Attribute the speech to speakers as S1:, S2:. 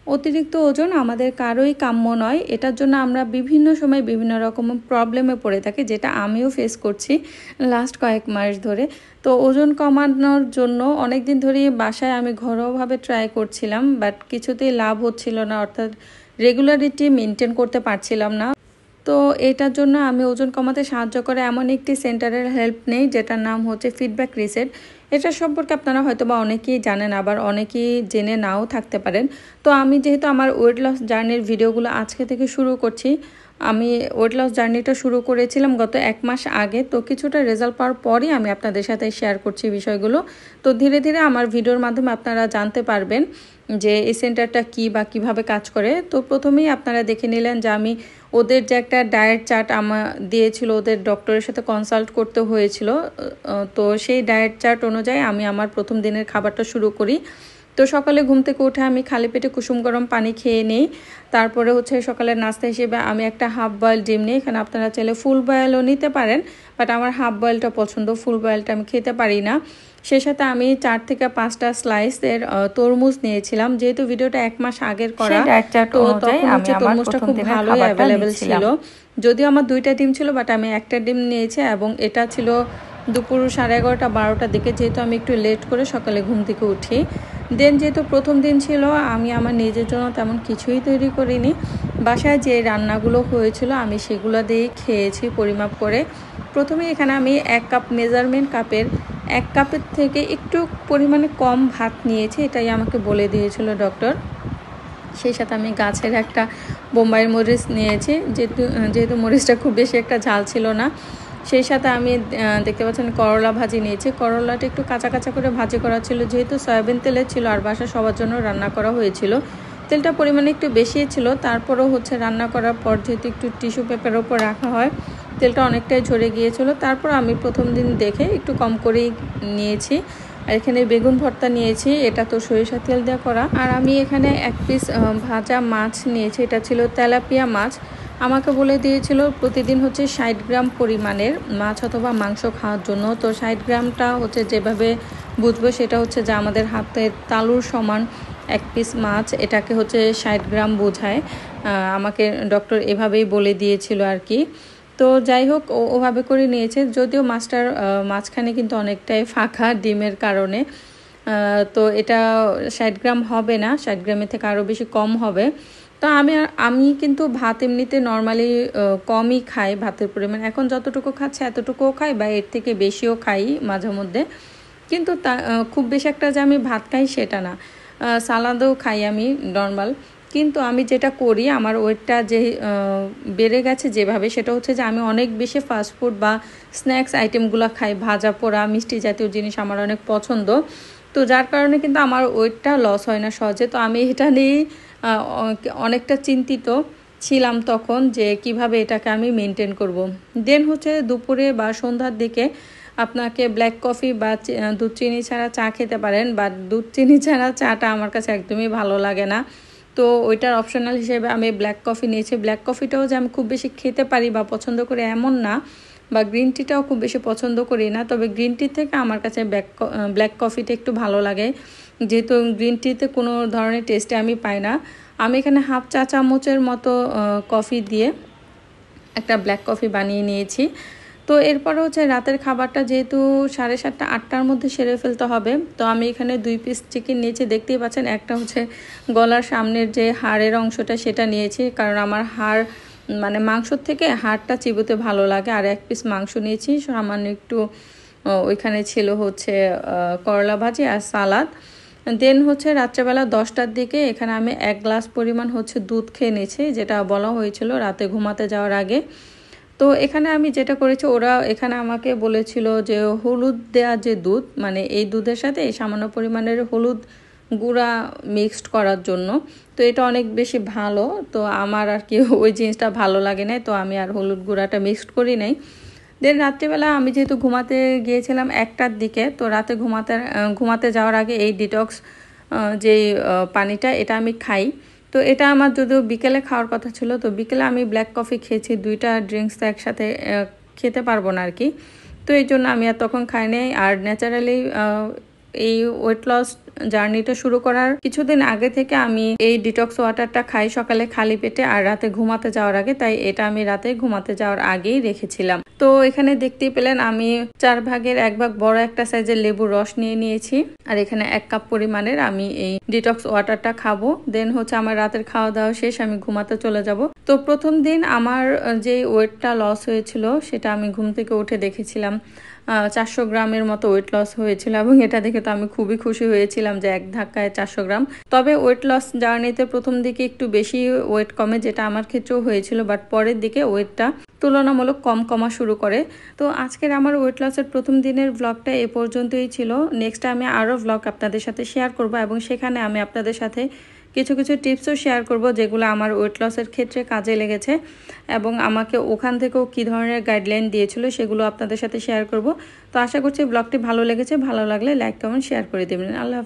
S1: অতিরিক্ত ওজন আমাদের কারোই কাম্য নয়। এটার জন্য আমরা বিভিন্ন সময় বিভিন্ন রকম প্রবলেমে পড়ে থাকি, যেটা আমিও ফেস করছি লাস্ট কয়েক মাস ধরে। তো ওজন কমানোর জন্য অনেক দিন ধরেই বাসায় আমি ঘরোয়াভাবে ট্রাই করছিলাম, বাট কিছুতেই লাভ হচ্ছিল না, অর্থাৎ রেগুলারিটি মেনটেন করতে পারছিলাম না। তো এটার জন্য আমি ওজন কমাতে সাহায্য করে এমন একটি সেন্টারের হেল্প নেই, যেটার নাম হচ্ছে ফিডব্যাক রিসেট। এটা সম্পর্কে আপনারা হয়তো বা অনেকেই জানেন, আবার অনেকেই জেনে নাও থাকতে পারেন। তো আমি যেহেতু আমার ওয়েট লস জার্নির ভিডিওগুলো আজকে থেকে শুরু করছি, আমি ওয়েট লস জার্নিটা শুরু করেছিলাম গত 1 মাস আগে। তো কিছুটা রেজাল্ট পাওয়ার পরই আমি আপনাদের সাথে শেয়ার করছি বিষয়গুলো। তো ধীরে ধীরে আমার ভিডিওর মাধ্যমে আপনারা জানতে পারবেন যে এই সেন্টারটা কী বা কীভাবে কাজ করে। তো প্রথমেই আপনারা দেখে নিলেন যে আমি ওদের যে একটা ডায়েট চার্ট আমার দিয়েছিল, ওদের ডক্টরের সাথে কনসাল্ট করতে হয়েছিল। তো সেই ডায়েট চার্ট অনুযায়ী আমি আমার প্রথম দিনের খাবারটা শুরু করি। তো সকালে ঘুম থেকে উঠে আমি খালি পেটে কুসুম গরম পানি খেয়ে নিই। তারপরে হচ্ছে সকালের নাস্তা হিসেবে আমি একটা হাফ বয়েল ডিম নিই। এখানে আপনারা চাইলে ফুল বয়েলও নিতে পারেন, বাট আমার হাফ বয়েলটা পছন্দ, ফুল বয়েলটা আমি খেতে পারি না। সেই সাথে আমি 4 থেকে 5টা স্লাইসের তরমুজ নিয়েছিলাম। যেহেতু ভিডিওটা 1 মাস আগের করা, তো তখন হচ্ছে তরমুজটা খুব ভালোই অ্যাভেলেবেল ছিল। যদিও আমার 2টা ডিম ছিল, বাট আমি একটা ডিম নিয়েছি, এবং এটা ছিল দুপুর 11:30 12টার দিকে, যেহেতু আমি একটু লেট করে সকালে ঘুম থেকে উঠি। দেন যেহেতু প্রথম দিন ছিল, আমি আমার নিজের জন্য তেমন কিছুই তৈরি করিনি। বাসায় যে রান্নাগুলো হয়েছিল আমি সেগুলো দিয়েই খেয়েছি পরিমাপ করে। প্রথমে এখানে আমি 1 কাপ মেজারমেন্ট কাপের 1 কাপের থেকে একটু পরিমাণে কম ভাত নিয়েছি, এটাই আমাকে বলে দিয়েছিল ডক্টর। সেই সাথে আমি গাছের একটা বোম্বাই মরিচ নিয়েছি, যেহেতু মরিচটা খুব বেশি একটা ঝাল ছিল না। সেই সাথে আমি দেখতে পাচ্ছেন করলা ভাজি নিয়েছি। করলাটা একটু কাঁচা কাঁচা করে ভাজি করা ছিল, যেহেতু সয়াবিন তেলের ছিল আর বাসা সবার জন্য রান্না করা হয়েছিল। তেলটা পরিমাণে একটু বেশি ছিল, তারপরেও হচ্ছে রান্না করার পর যেহেতু একটু টিস্যু পেপারের ওপর রাখা হয়, তেলটা অনেকটাই ঝরে গিয়েছিল। তারপর আমি প্রথম দিন দেখে একটু কম করেই নিয়েছি। আর এখানে বেগুন ভর্তা নিয়েছি, এটা তো সরিষা তেল দিয়ে করা। আর আমি এখানে 1 পিস ভাজা মাছ নিয়েছি, এটা ছিল তেলাপিয়া মাছ। আমাকে বলে দিয়েছিল প্রতিদিন হচ্ছে 60 গ্রাম পরিমাণের মাছ অথবা মাংস খাওয়ার জন্য। তো 60 গ্রামটা হচ্ছে যেভাবে বুঝবো সেটা হচ্ছে যে আমাদের হাতের তালুর সমান 1 পিস মাছ, এটাকে হচ্ছে 60 গ্রাম বোঝায়। আমাকে ডক্টর এভাবেই বলে দিয়েছিল আর কি। তো যাই হোক, ওভাবে করে নিয়েছে, যদিও মাছটার মাঝখানে কিন্তু অনেকটাই ফাঁকা ডিমের কারণে। তো এটা 60 গ্রাম হবে না, 60 গ্রামের থেকে আরও বেশি কম হবে। তো আমি কিন্তু ভাত এমনিতে নর্মালি কমই খাই, ভাতের পরিমাণ এখন যতটুকু খাচ্ছে এতটুকুও খাই, বা এর থেকে বেশিও খাই মাঝে মধ্যে। কিন্তু তা খুব বেশি একটা যে আমি ভাত খাই সেটা না, সালাদও খাই আমি নর্মাল। কিন্তু আমি যেটা করি, আমার ওয়েটটা যে বেড়ে গেছে যেভাবে, সেটা হচ্ছে যে আমি অনেক বেশি ফাস্টফুড বা স্ন্যাক্স আইটেমগুলো খাই, ভাজা পোড়া মিষ্টি জাতীয় জিনিস আমার অনেক পছন্দ। তো যার কারণে কিন্তু আমার ওয়েটটা লস হয় না সহজে। তো আমি এটা নিয়েই অনেকটা চিন্তিত ছিলাম তখন, যে কিভাবে এটাকে আমি মেনটেন করব। দেন হচ্ছে দুপুরে বা সন্ধ্যার দিকে আপনাকে ব্ল্যাক কফি বা দুধ চিনি ছাড়া চা খেতে পারেন, বা দুধ চিনি ছাড়া চাটা আমার কাছে একদমই ভালো লাগে না। তো ওইটার অপশনাল হিসেবে আমি ব্ল্যাক কফি নিয়েছি। ব্ল্যাক কফিটাও যে আমি খুব বেশি খেতে পারি বা পছন্দ করি এমন না, বা গ্রিন টিটাও খুব বেশি পছন্দ করি না, তবে গ্রিন টি থেকে আমার কাছে ব্ল্যাক কফিটা একটু ভালো লাগে, যেহেতু গ্রিন টিতে কোনো ধরনের টেস্টে আমি পাই না। আমি এখানে হাফ চা চামচের মতো কফি দিয়ে একটা ব্ল্যাক কফি বানিয়ে নিয়েছি। তো এরপরে হচ্ছে রাতের খাবারটা যেহেতু 7:30 8টার মধ্যে সেরে ফেলতে হবে, তো আমি এখানে 2 পিস চিকেন নিয়েছি। দেখতেই পাচ্ছেন, একটা হচ্ছে গলার সামনের যে হাড়ের অংশটা সেটা নিয়েছি, কারণ আমার হাড় মানে মাংসর থেকে হাড়টা চিবোতে ভালো লাগে। আর 1 পিস মাংস নিয়েছি, সামান্য একটু ওইখানে ছিল হচ্ছে করলা ভাজি আর সালাদ। দেন হচ্ছে রাত্রেবেলা 10টার দিকে এখানে আমি 1 গ্লাস পরিমাণ হচ্ছে দুধ খেয়ে নিয়েছি, যেটা বলা হয়েছিল রাতে ঘুমাতে যাওয়ার আগে। তো এখানে আমি যেটা করেছি, ওরা এখানে আমাকে বলেছিল যে হলুদ দেওয়া যে দুধ, মানে এই দুধের সাথে এই সামান্য পরিমাণের হলুদ গুঁড়া মিক্সড করার জন্য। তো এটা অনেক বেশি ভালো, তো আমার আর কি ওই জিনিসটা ভালো লাগে না, তো আমি আর হলুদ গুঁড়াটা মিক্সড করি নাই। দেন রাত্রিবেলা আমি যেহেতু ঘুমাতে গিয়েছিলাম 1টার দিকে, তো রাতে ঘুমাতে যাওয়ার আগে এই ডিটক্স যে পানিটা এটা আমি খাই। তো এটা আমার যদিও বিকেলে খাওয়ার কথা ছিল, তো বিকেলে আমি ব্ল্যাক কফি খেয়েছি, 2টা ড্রিঙ্কস তো একসাথে খেতে পারবো না আর কি। তো এই জন্য আমি আর তখন খাই নাই। আর ন্যাচারালি এই ওয়েট লস জার্নিটা শুরু করার কিছুদিন আগে থেকে আমি এই ডিটক্স ওয়াটারটা খাই সকালে খালি পেটে আর রাতে ঘুমাতে যাওয়ার আগে, তাই এটা আমি রাতে ঘুমাতে যাওয়ার আগেই রেখেছিলাম। তো এখানে দেখতেই পেলেন আমি 4 ভাগের 1 ভাগ বড় একটা সাইজের লেবুর রস নিয়ে নিয়েছি, আর এখানে 1 কাপ পরিমাণের আমি এই ডিটক্স ওয়াটারটা খাবো। দেন হচ্ছে আমার রাতের খাওয়া দাওয়া শেষ, আমি ঘুমাতে চলে যাব। তো প্রথম দিন আমার যে ওয়েটটা লস হয়েছিল সেটা আমি ঘুম থেকে উঠে দেখেছিলাম 400 গ্রামের মতো ওয়েট লস হয়েছিল, এবং এটা দেখে তো আমি খুবই খুশি হয়েছিলাম যে এক ধাক্কায় 400 গ্রাম। তবে ওয়েট লস জার্নিতে প্রথম দিকে একটু বেশি ওয়েট কমে, যেটা আমার ক্ষেত্রেও হয়েছিল, বাট পরের দিকে ওয়েটটা তুলনামূলক কম কমা শুরু করে। তো আজকের আমার ওয়েট লসের প্রথম দিনের ব্লগটা এ পর্যন্তই ছিল। নেক্সট আমি আরও ব্লগ আপনাদের সাথে শেয়ার করব, এবং সেখানে আমি আপনাদের সাথে কিছু কিছু টিপসও শেয়ার করব যেগুলো আমার ওয়েট লসের ক্ষেত্রে কাজে লেগেছে, এবং আমাকে ওখান থেকেও কী ধরনের গাইডলাইন দিয়েছিল সেগুলো আপনাদের সাথে শেয়ার করব। তো আশা করছি ব্লগটি ভালো লেগেছে। ভালো লাগলে লাইক কমেন্ট শেয়ার করে দেবেন। আল্লাহ হাফেজ।